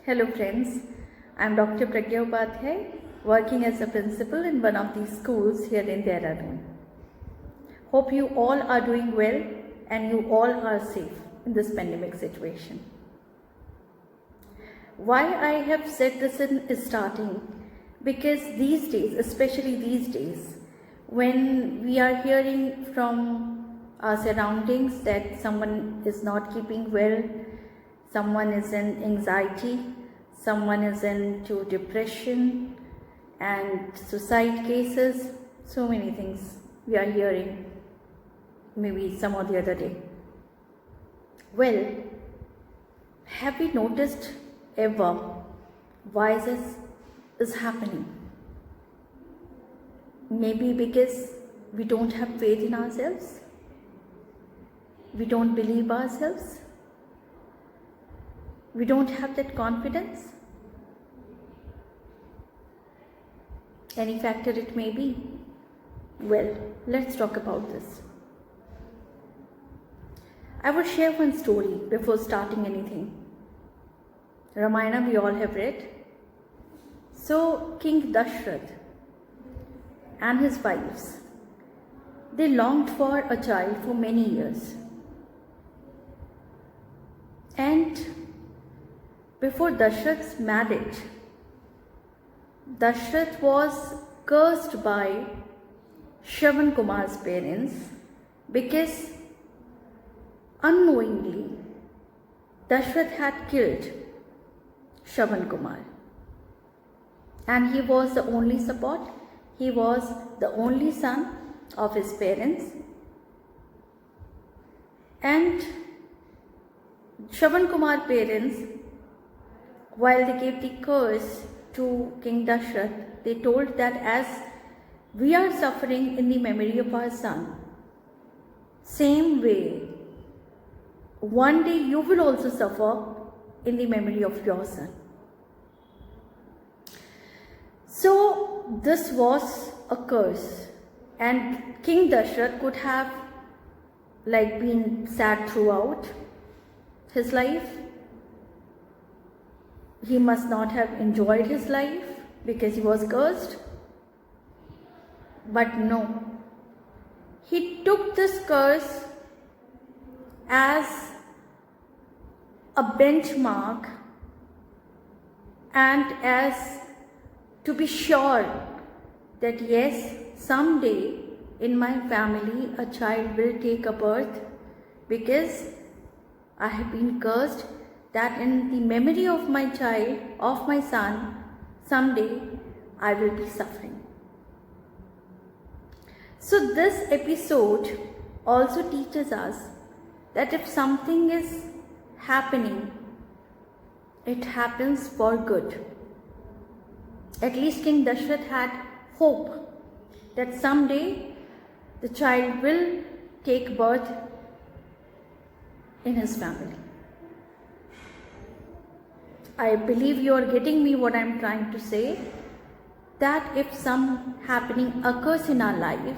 Hello friends, I am Dr. Pragya Upadhyay, working as a principal in one of these schools here in Dehradun. Hope you all are doing well and you all are safe in this pandemic situation. Why I have said this in starting, because these days, especially these days, when we are hearing from our surroundings that someone is not keeping well, someone is in anxiety, someone is into depression and suicide cases, so many things we are hearing, maybe some or the other day. Well, have we noticed ever why this is happening? Maybe because we don't have faith in ourselves, we don't believe ourselves, we don't have that confidence. Any factor it may be. Well, let's talk about this. I will share one story before starting anything. Ramayana we all have read. So King Dashrath and his wives, they longed for a child for many years. And before Dashrath's marriage, Dashrath was cursed by Shravan Kumar's parents because unknowingly Dashrath had killed Shravan Kumar. And he was the only support, he was the only son of his parents. And Shravan Kumar's parents, while they gave the curse to King Dashrath, they told that as we are suffering in the memory of our son, same way, one day you will also suffer in the memory of your son. So this was a curse, and King Dashrath could have been sad throughout his life. He must not have enjoyed his life because he was cursed. But no, he took this curse as a benchmark and as to be sure that yes, someday in my family a child will take a birth, because I have been cursed that in the memory of my child, of my son, someday I will be suffering. So this episode also teaches us that if something is happening, it happens for good. At least King Dashrath had hope that someday the child will take birth in his family. I believe you are getting me what I am trying to say, that if some happening occurs in our life,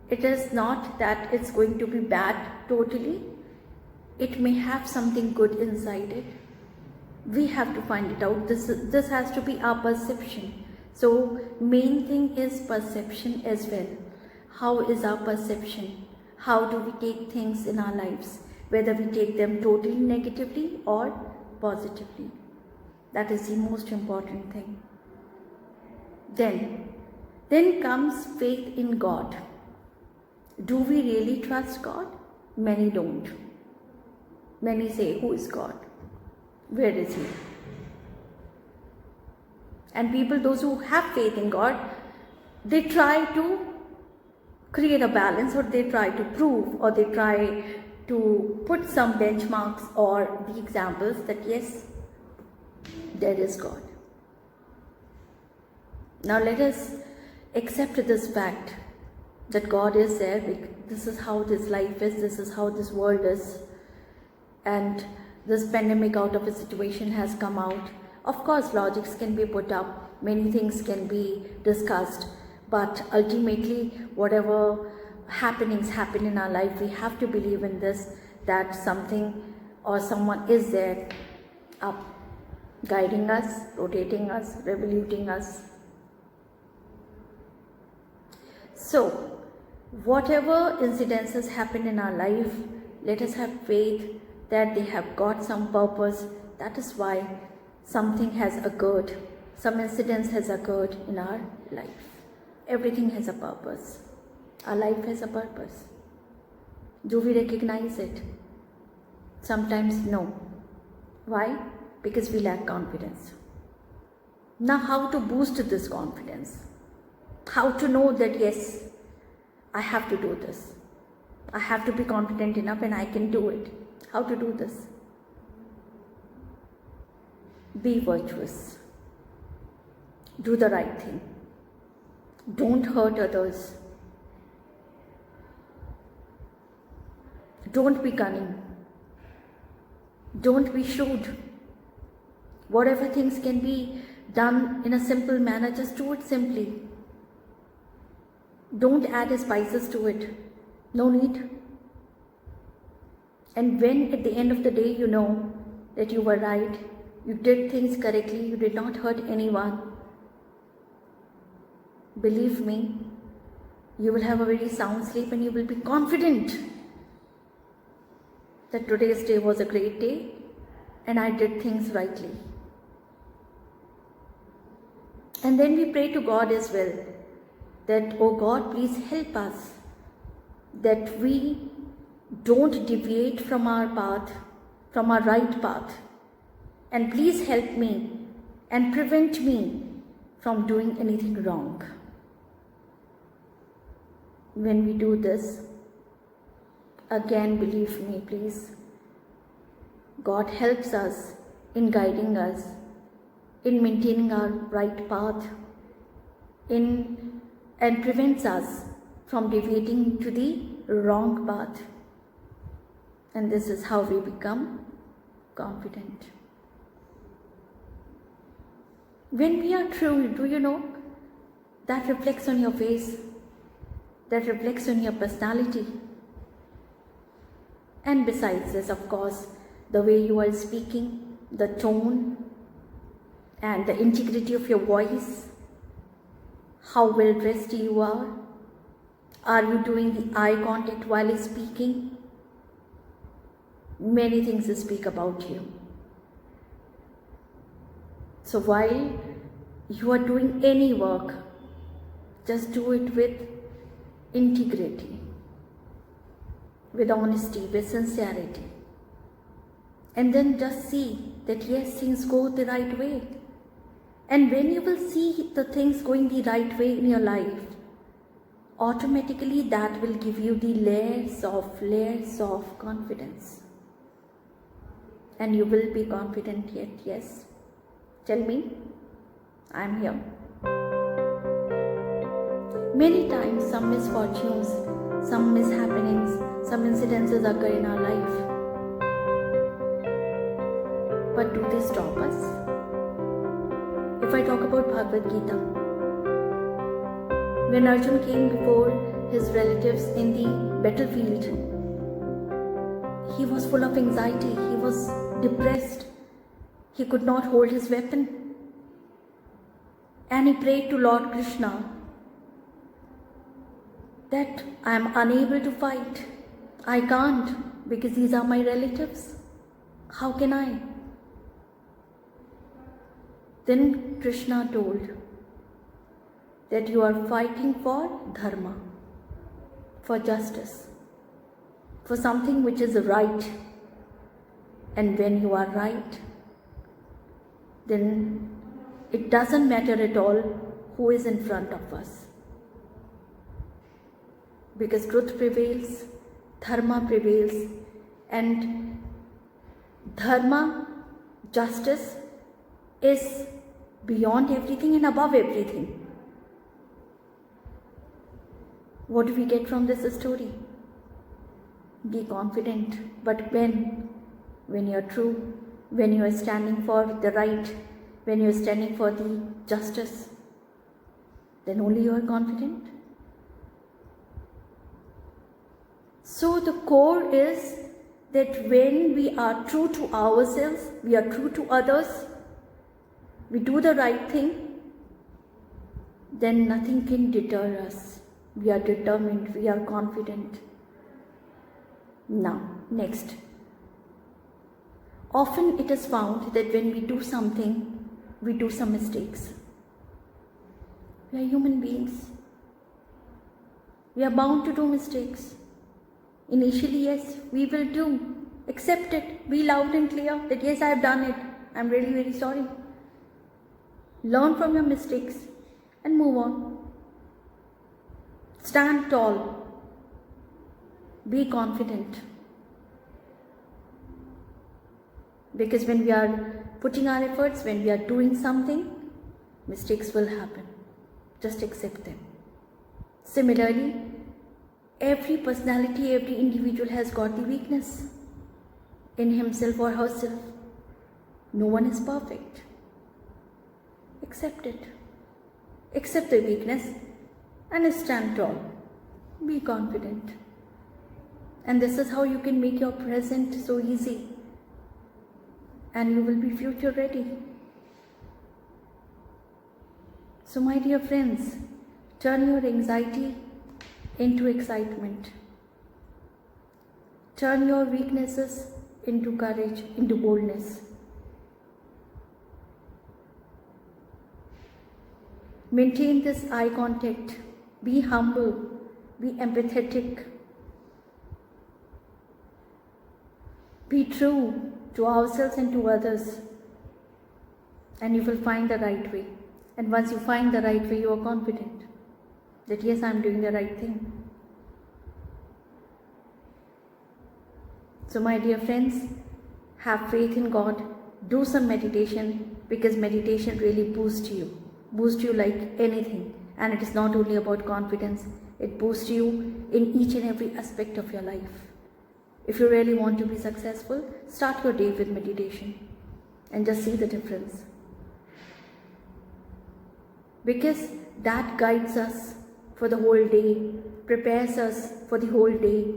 it is not that it's going to be bad totally. It may have something good inside it. We have to find it out. This has to be our perception. So main thing is perception as well. How is our perception? How do we take things in our lives? Whether we take them totally negatively or positively. That is the most important thing. Then comes faith in God. Do we really trust God? Many don't. Many say, who is God? Where is He? And people, those who have faith in God, they try to create a balance, or they try to prove, or they try to put some benchmarks or the examples that yes, there is God. Now let us accept this fact that God is there. This is how this life is, this is how this world is, and this pandemic out of a situation has come out. Of course, logics can be put up, many things can be discussed, but ultimately whatever happenings happen in our life, we have to believe in this, that something or someone is there up guiding us, rotating us, revoluting us. So, whatever incidences happen in our life, let us have faith that they have got some purpose. That is why something has occurred, some incidents has occurred in our life. Everything has a purpose. Our life has a purpose. Do we recognize it? Sometimes no. Why? Because we lack confidence. Now, how to boost this confidence? How to know that yes, I have to do this. I have to be confident enough and I can do it. How to do this? Be virtuous. Do the right thing. Don't hurt others. Don't be cunning. Don't be shrewd. Whatever things can be done in a simple manner, just do it simply. Don't add spices to it. No need. And when at the end of the day you know that you were right, you did things correctly, you did not hurt anyone, believe me, you will have a very sound sleep and you will be confident that today's day was a great day and I did things rightly. And then we pray to God as well that, oh God, please help us that we don't deviate from our path, from our right path. And please help me and prevent me from doing anything wrong. When we do this, again, believe me, please, God helps us in guiding us, in maintaining our right path, and prevents us from deviating to the wrong path. And this is how we become confident. When we are true, do you know, that reflects on your face, that reflects on your personality. And besides this, of course, the way you are speaking, the tone, and the integrity of your voice, how well dressed you are you doing the eye contact while speaking? Many things speak about you. So while you are doing any work, just do it with integrity, with honesty, with sincerity. And then just see that yes, things go the right way. And when you will see the things going the right way in your life, automatically that will give you the layers of confidence. And you will be confident yet, yes. Tell me, I am here. Many times some misfortunes, some mishappenings, some incidences occur in our life. But do they stop us? If I talk about Bhagavad Gita, when Arjuna came before his relatives in the battlefield, he was full of anxiety, he was depressed, he could not hold his weapon. And he prayed to Lord Krishna that I am unable to fight. I can't because these are my relatives. How can I? Then Krishna told that you are fighting for dharma, for justice, for something which is right. And when you are right, then it doesn't matter at all who is in front of us. Because truth prevails, dharma prevails, and dharma, justice, is beyond everything and above everything. What do we get from this story? Be confident, but when you are true, when you are standing for the right, when you are standing for the justice, then only you are confident. So the core is that when we are true to ourselves, we are true to others, we do the right thing, then nothing can deter us. We are determined, we are confident. Now, next. Often it is found that when we do something, we do some mistakes. We are human beings. We are bound to do mistakes. Initially, yes, we will do. Accept it. Be loud and clear that yes, I have done it. I am really, very sorry. Learn from your mistakes and move on. Stand tall. Be confident. Because when we are putting our efforts, when we are doing something, mistakes will happen. Just accept them. Similarly, every personality, every individual has got the weakness in himself or herself. No one is perfect. Accept it. Accept the weakness and stand tall. Be confident. And this is how you can make your present so easy. And you will be future ready. So my dear friends, turn your anxiety into excitement. Turn your weaknesses into courage, into boldness. Maintain this eye contact. Be humble. Be empathetic. Be true to ourselves and to others. And you will find the right way. And once you find the right way, you are confident that yes, I am doing the right thing. So my dear friends, have faith in God. Do some meditation, because meditation really boosts you. Boosts you like anything. And it is not only about confidence. It boosts you in each and every aspect of your life. If you really want to be successful, start your day with meditation. And just see the difference. Because that guides us for the whole day, prepares us for the whole day.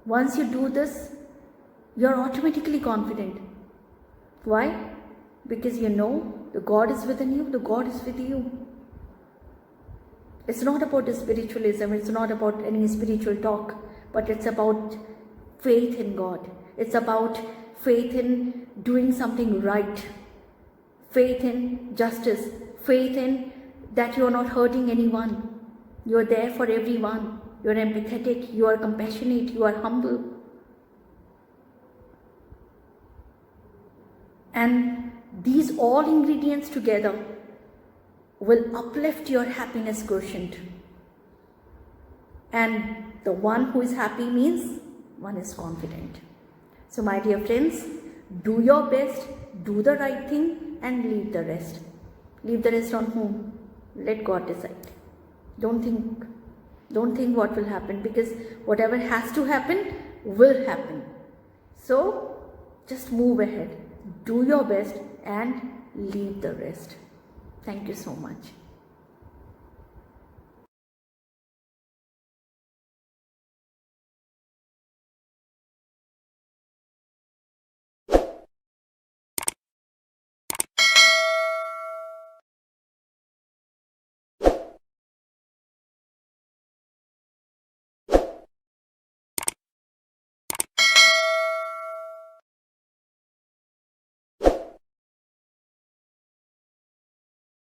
Once you do this, you are automatically confident. Why? Because you know the God is within you, the God is with you. It's not about spiritualism, it's not about any spiritual talk, but it's about faith in God. It's about faith in doing something right. Faith in justice. Faith in that you are not hurting anyone. You are there for everyone. You are empathetic, you are compassionate, you are humble. And these all ingredients together will uplift your happiness quotient. And the one who is happy means one is confident. So my dear friends, do your best, do the right thing and leave the rest. Leave the rest on whom? Let God decide. Don't think what will happen, because whatever has to happen will happen. So just move ahead, do your best and leave the rest. Thank you so much.